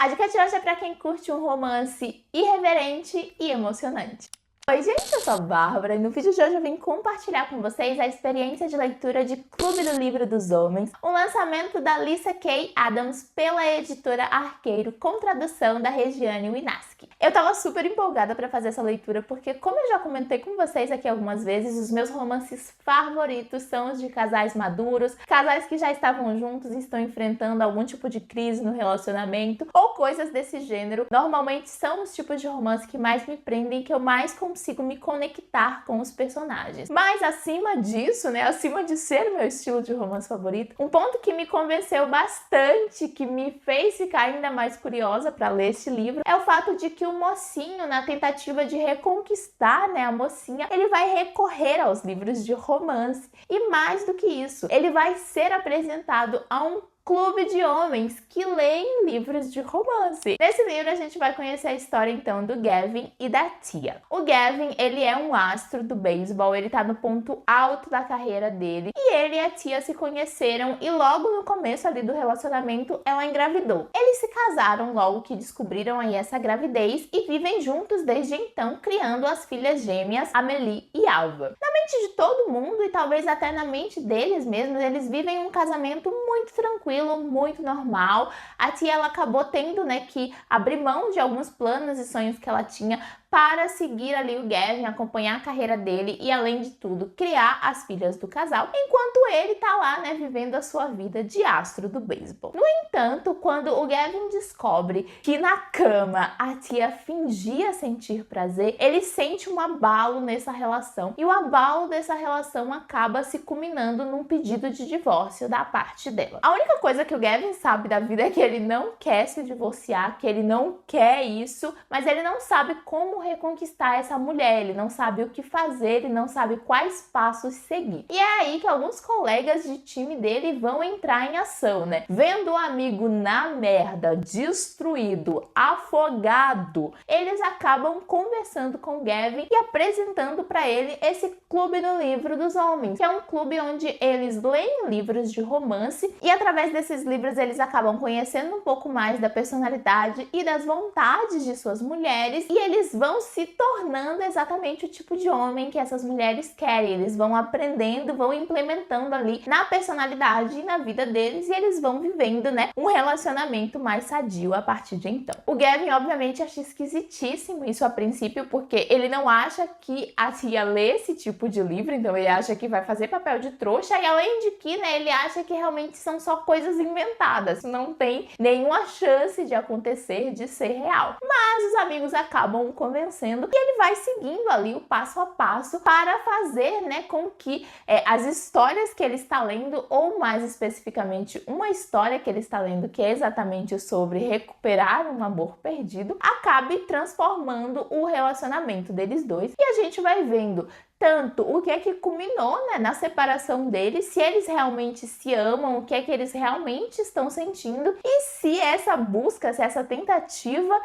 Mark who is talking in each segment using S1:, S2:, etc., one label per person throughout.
S1: A dica de hoje é para quem curte um romance irreverente e emocionante. Oi gente, eu sou a Bárbara e no vídeo de hoje eu vim compartilhar com vocês a experiência de leitura de Clube do Livro dos Homens, um lançamento da Lyssa Kay Adams pela editora Arqueiro, com tradução da Regiane Winaski. Eu tava super empolgada para fazer essa leitura porque, como eu já comentei com vocês aqui algumas vezes, os meus romances favoritos são os de casais maduros, casais que já estavam juntos e estão enfrentando algum tipo de crise no relacionamento ou coisas desse gênero. Normalmente são os tipos de romance que mais me prendem, que eu mais consigo me conectar com os personagens. Mas acima disso, né, acima de ser meu estilo de romance favorito, um ponto que me convenceu bastante, que me fez ficar ainda mais curiosa para ler este livro, é o fato de que o mocinho, na tentativa de reconquistar, né, a mocinha, ele vai recorrer aos livros de romance. E mais do que isso, ele vai ser apresentado a um clube de homens que leem livros de romance. Nesse livro a gente vai conhecer a história então do Gavin e da Tia. O Gavin, ele é um astro do beisebol, ele tá no ponto alto da carreira dele, e ele e a Tia se conheceram e logo no começo ali do relacionamento ela engravidou. Eles se casaram logo que descobriram aí essa gravidez e vivem juntos desde então, criando as filhas gêmeas Amelie e Alva. Na mente de todo mundo e talvez até na mente deles mesmos, eles vivem um casamento muito tranquilo, muito normal. A Tia, ela acabou tendo, né, que abrir mão de alguns planos e sonhos que ela tinha para seguir ali o Gavin, acompanhar a carreira dele e, além de tudo, criar as filhas do casal, enquanto ele tá lá, né, vivendo a sua vida de astro do beisebol. No entanto, quando o Gavin descobre que na cama a Tia fingia sentir prazer, ele sente um abalo nessa relação, e o abalo dessa relação acaba se culminando num pedido de divórcio da parte dela. A única coisa que o Gavin sabe da vida é que ele não quer se divorciar, que ele não quer isso, mas ele não sabe como reconquistar essa mulher, ele não sabe o que fazer, ele não sabe quais passos seguir. E é aí que alguns colegas de time dele vão entrar em ação, né? Vendo o amigo na merda, destruído, afogado, eles acabam conversando com o Gavin e apresentando para ele esse Clube do Livro dos Homens, que é um clube onde eles leem livros de romance e através desses livros eles acabam conhecendo um pouco mais da personalidade e das vontades de suas mulheres, e eles vão se tornando exatamente o tipo de homem que essas mulheres querem. Eles vão aprendendo, vão implementando ali na personalidade e na vida deles, e eles vão vivendo, né, um relacionamento mais sadio a partir de então. O Gavin, obviamente, acha esquisitíssimo isso a princípio, porque ele não acha que a Tia lê esse tipo de livro, então ele acha que vai fazer papel de trouxa, e além de que, né, ele acha que realmente são só coisas inventadas, não tem nenhuma chance de acontecer, de ser real. Mas os amigos acabam convencendo e ele vai seguindo ali o passo a passo para fazer, né, com que as histórias que ele está lendo, ou mais especificamente uma história que ele está lendo que é exatamente sobre recuperar um amor perdido, acabe transformando o relacionamento deles dois, e a gente vai vendo tanto o que é que culminou, né, na separação deles, se eles realmente se amam, o que é que eles realmente estão sentindo, e se essa busca, se essa tentativa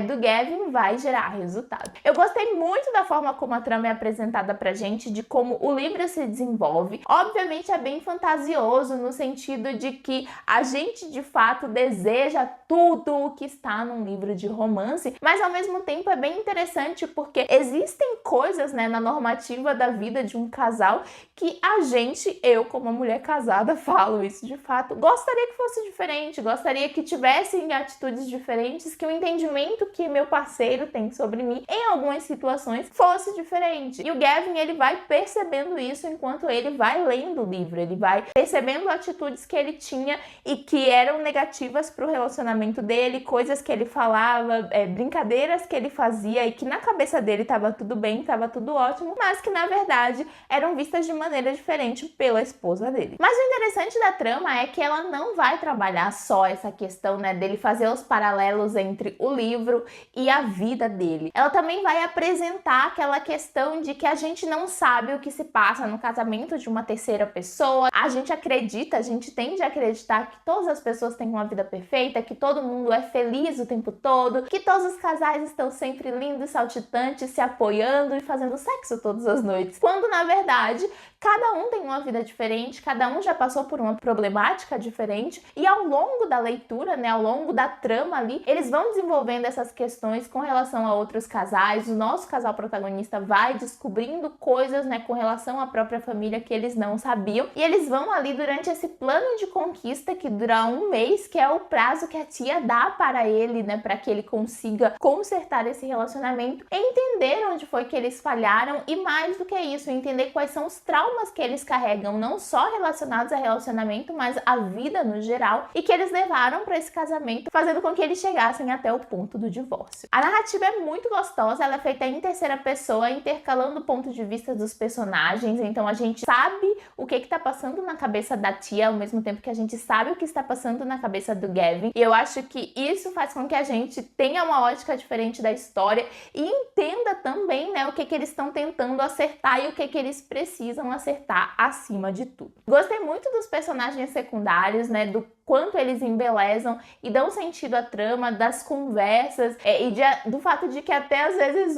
S1: do Gavin vai gerar resultado. Eu gostei muito da forma como a trama é apresentada pra gente, de como o livro se desenvolve. Obviamente é bem fantasioso no sentido de que a gente de fato deseja tudo o que está num livro de romance, mas ao mesmo tempo é bem interessante porque existem coisas, né, na normativa da vida de um casal que a gente, eu como uma mulher casada, falo isso de fato, gostaria que fosse diferente, gostaria que tivessem atitudes diferentes, que o entendimento que meu parceiro tem sobre mim em algumas situações fosse diferente. E o Gavin, ele vai percebendo isso enquanto ele vai lendo o livro, ele vai percebendo atitudes que ele tinha e que eram negativas para o relacionamento dele, coisas que ele falava, brincadeiras que ele fazia e que na cabeça dele estava tudo bem, estava tudo ótimo, mas que na verdade eram vistas de maneira diferente pela esposa dele. Mas o interessante da trama é que ela não vai trabalhar só essa questão, né, dele fazer os paralelos entre o livro e a vida dele. Ela também vai apresentar aquela questão de que a gente não sabe o que se passa no casamento de uma terceira pessoa. A gente acredita, a gente tende a acreditar que todas as pessoas têm uma vida perfeita, que todo mundo é feliz o tempo todo, que todos os casais estão sempre lindos, saltitantes, se apoiando e fazendo sexo todas as noites, quando na verdade cada um tem uma vida diferente, cada um já passou por uma problemática diferente e ao longo da leitura, né, ao longo da trama ali, eles vão desenvolvendo essas questões com relação a outros casais. O nosso casal protagonista vai descobrindo coisas, né, com relação à própria família que eles não sabiam, e eles vão ali durante esse plano de conquista que dura um mês, que é o prazo que a tia dá para ele, né, para que ele consiga consertar esse relacionamento, entender onde foi que eles falharam e mais do que isso, entender quais são os traumas que eles carregam, não só relacionados a relacionamento, mas a vida no geral, e que eles levaram para esse casamento, fazendo com que eles chegassem até o ponto do divórcio. A narrativa é muito gostosa, ela é feita em terceira pessoa, intercalando o ponto de vista dos personagens, então a gente sabe o que está passando na cabeça da tia, ao mesmo tempo que a gente sabe o que está passando na cabeça do Gavin, e eu acho que isso faz com que a gente tenha uma ótica diferente da história e entenda também, né, o que eles estão tentando acertar e o que eles precisam acertar acima de tudo. Gostei muito dos personagens secundários, né, do quanto eles embelezam e dão sentido à trama, das conversas do fato de que até às vezes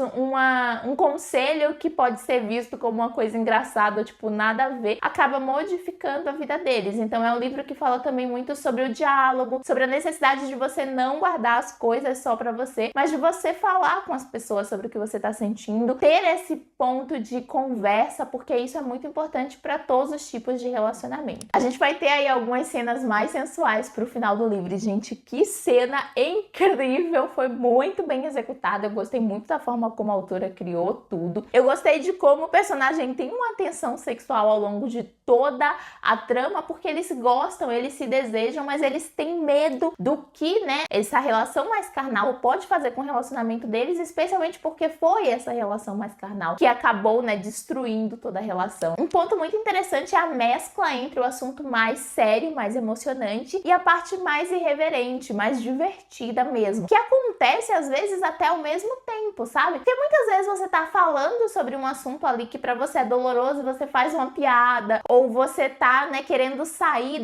S1: um conselho que pode ser visto como uma coisa engraçada, tipo, nada a ver, acaba modificando a vida deles. Então é um livro que fala também muito sobre o diálogo, sobre a necessidade de você não guardar as coisas só pra você, mas de você falar com as pessoas sobre o que você tá sentindo, ter esse ponto de conversa, porque isso é muito importante para todos os tipos de relacionamento. A gente vai ter aí algumas cenas mais sensuais pro final do livro. Gente, que cena incrível! Foi muito bem executada. Eu gostei muito da forma como a autora criou tudo. Eu gostei de como o personagem tem uma tensão sexual ao longo de toda a trama, porque eles gostam, eles se desejam, mas eles têm medo do que, né, essa relação mais carnal pode fazer com o relacionamento deles, especialmente porque foi essa relação mais carnal que acabou, né, destruindo toda a relação. Um ponto muito interessante é a mescla entre o assunto mais sério, mais emocionante, e a parte mais irreverente, mais divertida mesmo, que acontece às vezes até ao mesmo tempo, sabe? Porque muitas vezes você tá falando sobre um assunto ali que pra você é doloroso, você faz uma piada, ou você tá, né, querendo sair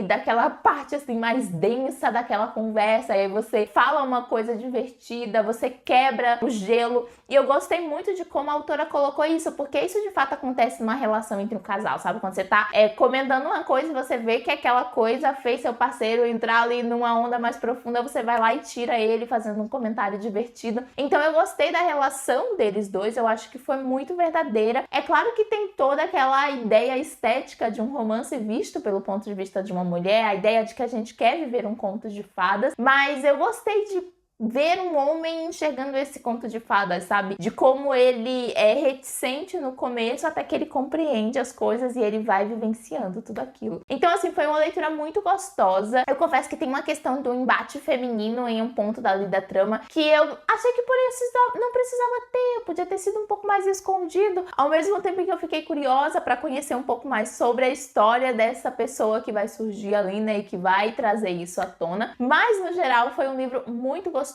S1: daquela parte assim mais densa daquela conversa, e aí você fala uma coisa divertida, você quebra o gelo, e eu gostei muito de como a autora colocou isso, porque isso de fato acontece numa relação entre um casal, sabe? Quando você tá comentando uma coisa e você vê que aquela coisa fez seu parceiro entrar ali numa onda mais profunda, você vai lá e tira ele fazendo um comentário divertido. Então eu gostei da relação deles dois, eu acho que foi muito verdadeira. É claro que tem toda aquela ideia estética de um romance visto pelo ponto de vista de uma mulher, a ideia de que a gente quer viver um conto de fadas, mas eu gostei de ver um homem enxergando esse conto de fadas, sabe? De como ele é reticente no começo até que ele compreende as coisas e ele vai vivenciando tudo aquilo. Então, assim, foi uma leitura muito gostosa. Eu confesso que tem uma questão do embate feminino em um ponto da trama que eu achei que não precisava ter, podia ter sido um pouco mais escondido. Ao mesmo tempo que eu fiquei curiosa para conhecer um pouco mais sobre a história dessa pessoa que vai surgir ali, né, e que vai trazer isso à tona. Mas, no geral, foi um livro muito gostoso.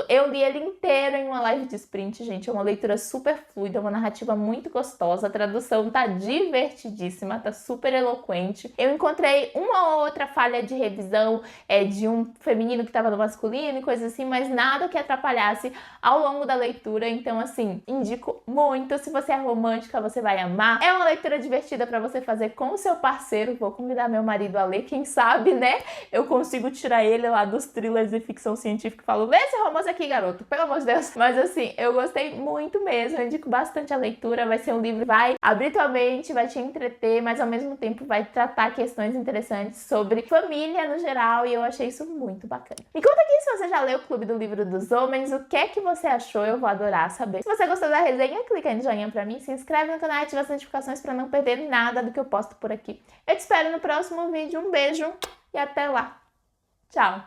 S1: Eu li ele inteiro em uma live de sprint, gente. É uma leitura super fluida, uma narrativa muito gostosa. A tradução tá divertidíssima, tá super eloquente. Eu encontrei uma ou outra falha de revisão de um feminino que tava no masculino e coisas assim, mas nada que atrapalhasse ao longo da leitura. Então, assim, indico muito. Se você é romântica, você vai amar. É uma leitura divertida pra você fazer com o seu parceiro. Vou convidar meu marido a ler, quem sabe, né? Eu consigo tirar ele lá dos thrillers de ficção científica e falo, lê esse romance aqui, garoto, pelo amor de Deus. Mas assim, eu gostei muito mesmo, eu indico bastante a leitura. Vai ser um livro que vai abrir tua mente, vai te entreter, mas ao mesmo tempo vai tratar questões interessantes sobre família no geral, e eu achei isso muito bacana. Me conta aqui se você já leu o Clube do Livro dos Homens, o que é que você achou, eu vou adorar saber. Se você gostou da resenha, clica em joinha pra mim, se inscreve no canal e ativa as notificações pra não perder nada do que eu posto por aqui. Eu te espero no próximo vídeo, um beijo e até lá. Tchau!